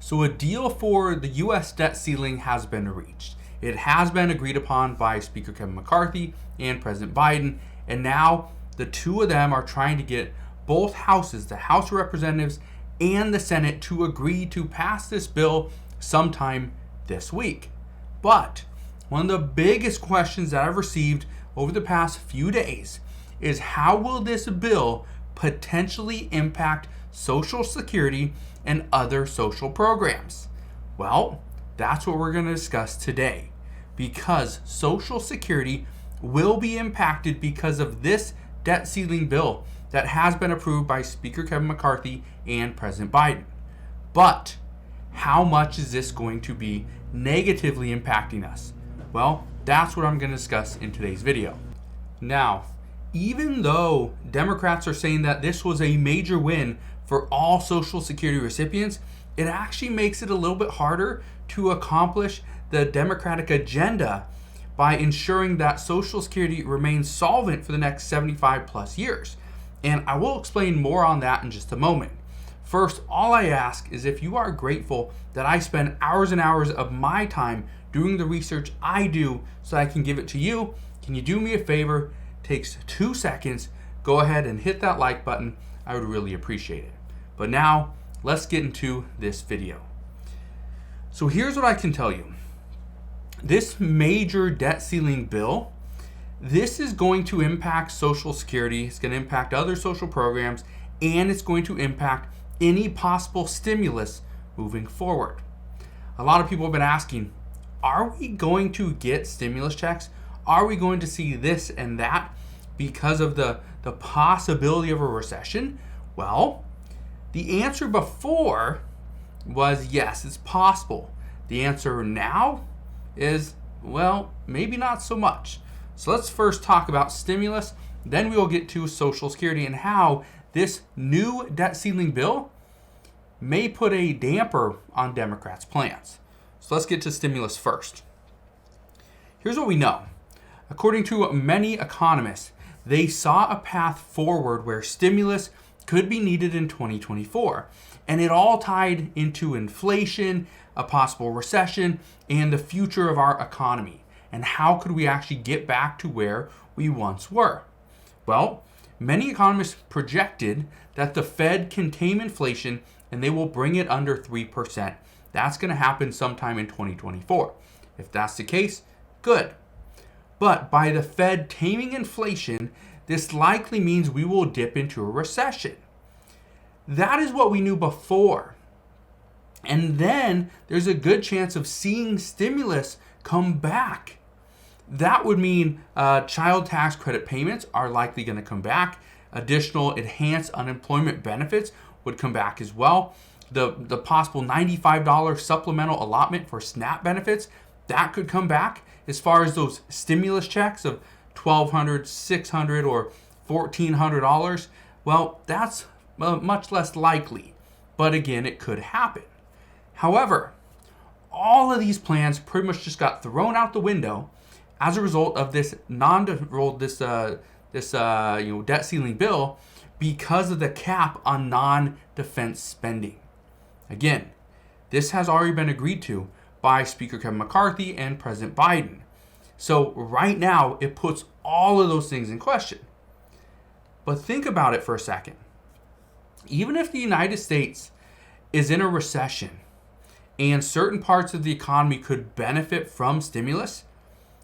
So a deal for the U.S. debt ceiling has been reached. It has been agreed upon by Speaker Kevin McCarthy and President Biden, and now the two of them are trying to get both houses, the House of Representatives and the Senate, to agree to pass this bill sometime this week. But one of the biggest questions that I've received over the past few days is how will this bill potentially impact Social Security and other social programs? Well, that's what we're going to discuss today, because Social Security will be impacted because of this debt ceiling bill that has been approved by Speaker Kevin McCarthy and President Biden. But how much is this going to be negatively impacting us? Well, that's what I'm going to discuss in today's video. Now, even though Democrats are saying that this was a major win for all Social Security recipients, it actually makes it a little bit harder to accomplish the Democratic agenda by ensuring that Social Security remains solvent for the next 75 plus years. And I will explain more on that in just a moment. First, all I ask is if you are grateful that I spend hours and hours of my time doing the research I do so I can give it to you, can you do me a favor? Takes 2 seconds. Go ahead and hit that like button. I would really appreciate it. But now, let's get into this video. So here's what I can tell you. This major debt ceiling bill, this is going to impact Social Security, it's going to impact other social programs, and it's going to impact any possible stimulus moving forward. A lot of people have been asking, are we going to get stimulus checks? Are we going to see this and that because of the possibility of a recession? Well, the answer before was yes, it's possible. The answer now is, well, maybe not so much. So let's first talk about stimulus, then we will get to Social Security and how this new debt ceiling bill may put a damper on Democrats' plans. So let's get to stimulus first. Here's what we know. According to many economists, they saw a path forward where stimulus could be needed in 2024. And it all tied into inflation, a possible recession, and the future of our economy. And how could we actually get back to where we once were? Well, many economists projected that the Fed can tame inflation and they will bring it under 3%. That's going to happen sometime in 2024. If that's the case, good. But by the Fed taming inflation, this likely means we will dip into a recession. That is what we knew before. And then there's a good chance of seeing stimulus come back. That would mean child tax credit payments are likely going to come back. Additional enhanced unemployment benefits would come back as well. The possible $95 supplemental allotment for SNAP benefits, that could come back. As far as those stimulus checks of $1,200, $600, or $1,400, well, that's much less likely. But again, it could happen. However, all of these plans pretty much just got thrown out the window as a result of this debt ceiling bill because of the cap on non-defense spending. Again, this has already been agreed to by Speaker Kevin McCarthy and President Biden. So right now, it puts all of those things in question. But think about it for a second. Even if the United States is in a recession and certain parts of the economy could benefit from stimulus,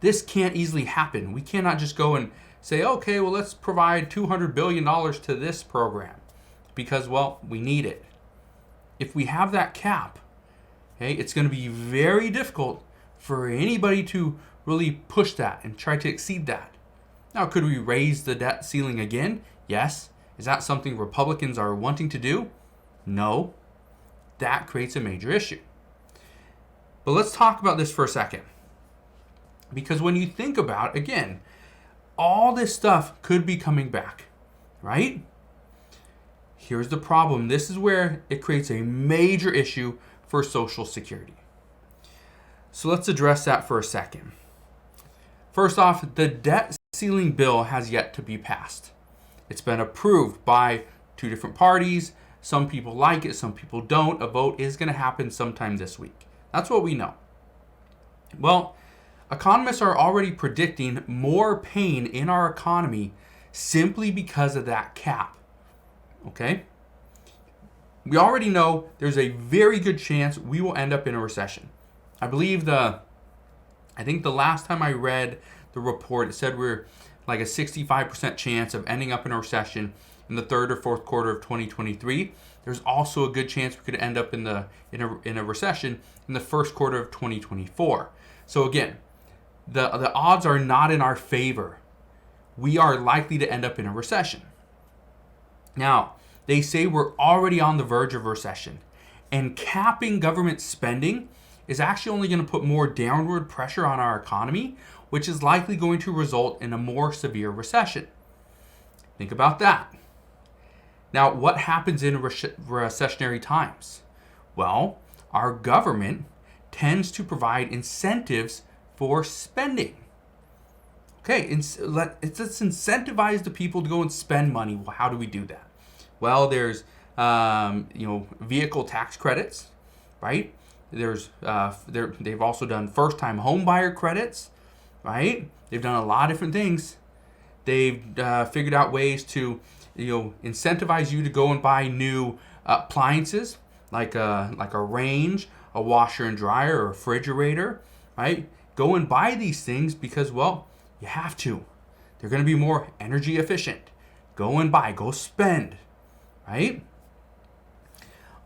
this can't easily happen. We cannot just go and say, okay, well, let's provide $200 billion to this program because, well, we need it. If we have that cap, okay, it's going to be very difficult for anybody to really push that and try to exceed that. Now, could we raise the debt ceiling again? Yes. Is that something Republicans are wanting to do? No. That creates a major issue. But let's talk about this for a second. Because when you think about, again, all this stuff could be coming back, right? Here's the problem. This is where it creates a major issue for Social Security. So let's address that for a second. First off, the debt ceiling bill has yet to be passed. It's been approved by two different parties. Some people like it, some people don't. A vote is going to happen sometime this week. That's what we know. Well, economists are already predicting more pain in our economy simply because of that cap. Okay? We already know there's a very good chance we will end up in a recession. I think the last time I read the report, it said we're like a 65% chance of ending up in a recession in the third or fourth quarter of 2023. There's also a good chance we could end up in a recession in the first quarter of 2024. So again, the odds are not in our favor. We are likely to end up in a recession. Now, they say we're already on the verge of a recession, and capping government spending is actually only going to put more downward pressure on our economy, which is likely going to result in a more severe recession. Think about that. Now, what happens in recessionary times? Well, our government tends to provide incentives for spending. Okay, let's incentivize the people to go and spend money. Well, how do we do that? Well, there's vehicle tax credits, right? They've also done first-time home buyer credits, right? They've done a lot of different things. They've figured out ways to incentivize you to go and buy new appliances like a range, a washer and dryer, or a refrigerator, right? Go and buy these things because, well, you have to. They're going to be more energy efficient. Go and buy, go spend, right?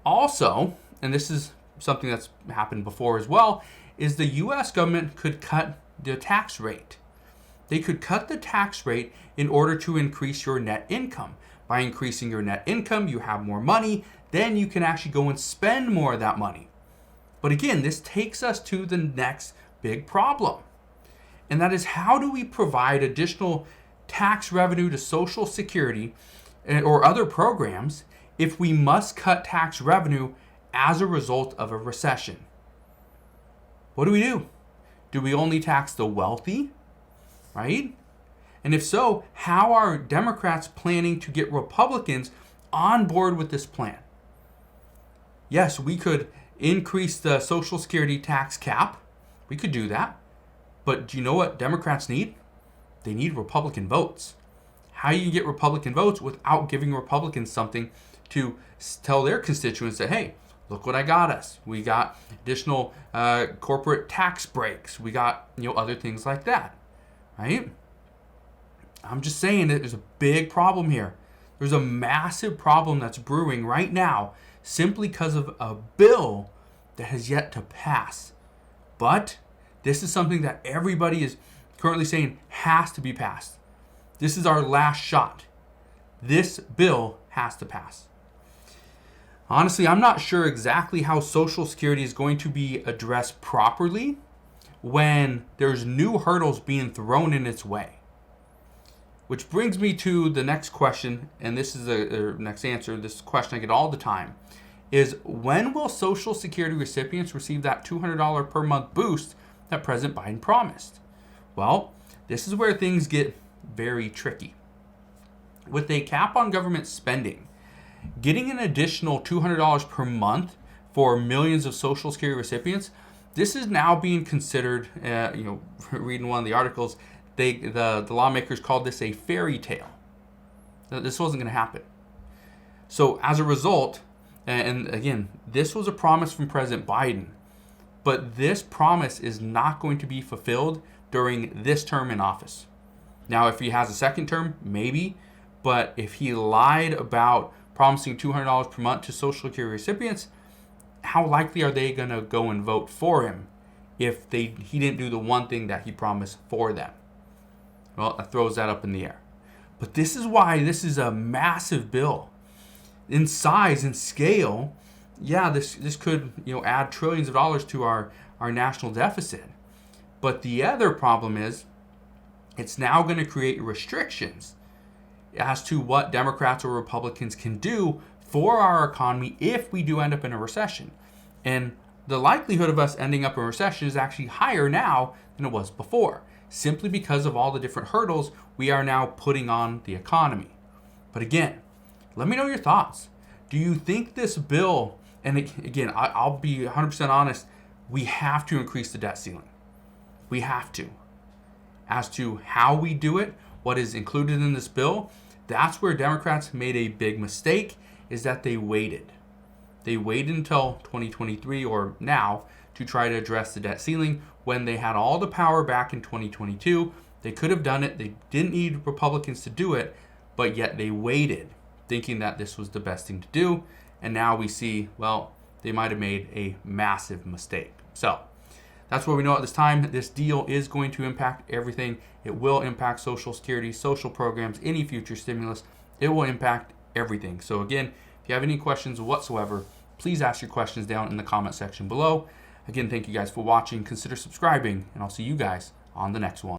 Also, and this is something that's happened before as well, is the U.S. government could cut the tax rate. They could cut the tax rate in order to increase your net income. By increasing your net income, you have more money, then you can actually go and spend more of that money. But again, this takes us to the next big problem. And that is, how do we provide additional tax revenue to Social Security or other programs if we must cut tax revenue as a result of a recession? What do? Do we only tax the wealthy, right? And if so, how are Democrats planning to get Republicans on board with this plan? Yes, we could increase the Social Security tax cap. We could do that. But do you know what Democrats need? They need Republican votes. How do you get Republican votes without giving Republicans something to tell their constituents that, hey, look what I got us. We got additional corporate tax breaks. We got other things like that, right? I'm just saying that there's a big problem here. There's a massive problem that's brewing right now simply because of a bill that has yet to pass. But this is something that everybody is currently saying has to be passed. This is our last shot. This bill has to pass. Honestly, I'm not sure exactly how Social Security is going to be addressed properly when there's new hurdles being thrown in its way. Which brings me to the next question, and this is the next answer. This question I get all the time is, when will Social Security recipients receive that $200 per month boost that President Biden promised? Well, this is where things get very tricky. With a cap on government spending, getting an additional $200 per month for millions of Social Security recipients, this is now being considered, reading one of the articles, the lawmakers called this a fairy tale. This wasn't going to happen. So as a result, and again, this was a promise from President Biden, but this promise is not going to be fulfilled during this term in office. Now, if he has a second term, maybe, but if he lied about promising $200 per month to Social Security recipients, how likely are they going to go and vote for him if he didn't do the one thing that he promised for them? Well, that throws that up in the air. But this is why this is a massive bill. In size and scale, yeah, this could add trillions of dollars to our national deficit. But the other problem is it's now going to create restrictions as to what Democrats or Republicans can do for our economy if we do end up in a recession. And the likelihood of us ending up in a recession is actually higher now than it was before, simply because of all the different hurdles we are now putting on the economy. But again, let me know your thoughts. Do you think this bill, and again, I'll be 100% honest, we have to increase the debt ceiling. We have to. As to how we do it, what is included in this bill, that's where Democrats made a big mistake, is that they waited. They waited until 2023 or now to try to address the debt ceiling when they had all the power back in 2022. They could have done it. They didn't need Republicans to do it, but yet they waited, thinking that this was the best thing to do. And now we see, well, they might have made a massive mistake. So that's what we know at this time. This deal is going to impact everything. It will impact Social Security, social programs, any future stimulus. It will impact everything. So again, if you have any questions whatsoever, please ask your questions down in the comment section below. Again, thank you guys for watching. Consider subscribing, and I'll see you guys on the next one.